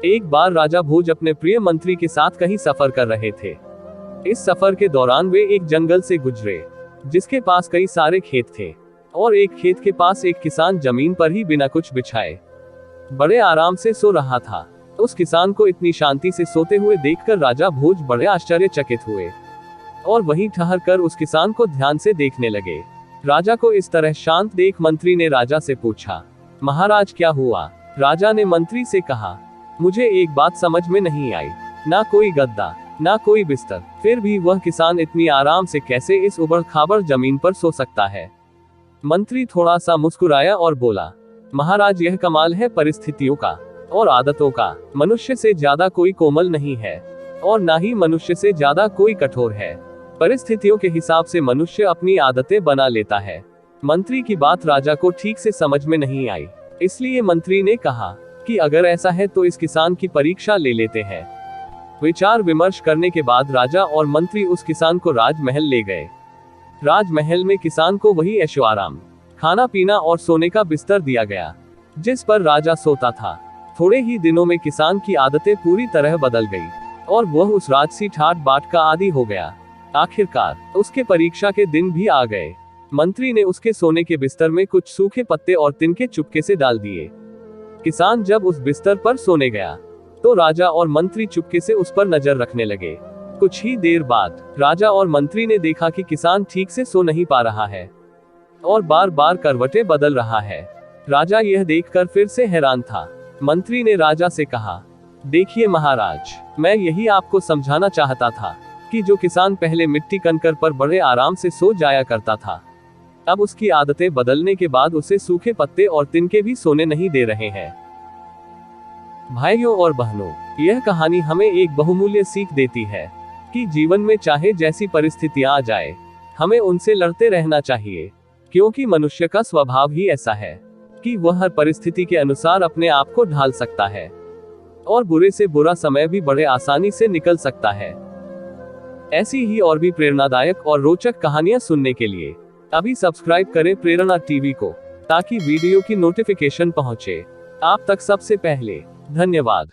एक बार राजा भोज अपने प्रिय मंत्री के साथ कहीं सफर कर रहे थे। इस सफर के दौरान वे एक जंगल से गुजरे जिसके पास कई सारे खेत थे और एक खेत के पास एक किसान जमीन पर ही बिना कुछ बिछाए बड़े आराम से सो रहा था। उस किसान को इतनी शांति से सोते हुए देखकर राजा भोज बड़े आश्चर्यचकित हुए और वहीं ठहर कर उस किसान को ध्यान से देखने लगे। राजा को इस तरह शांत देख मंत्री ने राजा से पूछा, महाराज क्या हुआ? राजा ने मंत्री से कहा, मुझे एक बात समझ में नहीं आई, ना कोई गद्दा ना कोई बिस्तर, फिर भी वह किसान इतनी आराम से कैसे इस उबड़ खाबड़ जमीन पर सो सकता है? मंत्री थोड़ा सा मुस्कुराया और बोला, महाराज यह कमाल है परिस्थितियों का और आदतों का। मनुष्य से ज्यादा कोई कोमल नहीं है और ना ही मनुष्य से ज्यादा कोई कठोर है। परिस्थितियों के हिसाब से मनुष्य अपनी आदतें बना लेता है। मंत्री की बात राजा को ठीक से समझ में नहीं आई, इसलिए मंत्री ने कहा कि अगर ऐसा है तो इस किसान की परीक्षा ले लेते हैं। विचार विमर्श करने के बाद राजा और मंत्री उस किसान को राजमहल ले गए। राजमहल में किसान को वही ऐशो आराम, खाना पीना और सोने का बिस्तर दिया गया जिस पर राजा सोता था। थोड़े ही दिनों में किसान की आदतें पूरी तरह बदल गई और वह उस राजसी ठाट बाट का आदी हो गया। आखिरकार उसके परीक्षा के दिन भी आ गए। मंत्री ने उसके सोने के बिस्तर में कुछ सूखे पत्ते और तिनके चुपके से डाल दिए। किसान जब उस बिस्तर पर सोने गया तो राजा और मंत्री चुपके से उस पर नजर रखने लगे। कुछ ही देर बाद राजा और मंत्री ने देखा कि किसान ठीक से सो नहीं पा रहा है और बार बार करवटें बदल रहा है। राजा यह देखकर फिर से हैरान था। मंत्री ने राजा से कहा, देखिए महाराज, मैं यही आपको समझाना चाहता था कि जो किसान पहले मिट्टी कंकर पर बड़े आराम से सो जाया करता था, अब उसकी आदतें बदलने के बाद उसे सूखे पत्ते और तिनके भी सोने नहीं दे रहे हैं। भाइयों और बहनों, यह कहानी हमें एक बहुमूल्य सीख देती है कि जीवन में चाहे जैसी परिस्थितियां आ जाए, हमें उनसे लड़ते रहना चाहिए, क्योंकि मनुष्य का स्वभाव ही ऐसा है कि वह हर परिस्थिति के अनुसार अपने आप को ढाल सकता है और बुरे से बुरा समय भी बड़े आसानी से निकल सकता है। ऐसी ही और भी प्रेरणादायक और रोचक कहानियां सुनने के लिए अभी सब्सक्राइब करें प्रेरणा टीवी को, ताकि वीडियो की नोटिफिकेशन पहुंचे आप तक सबसे पहले। धन्यवाद।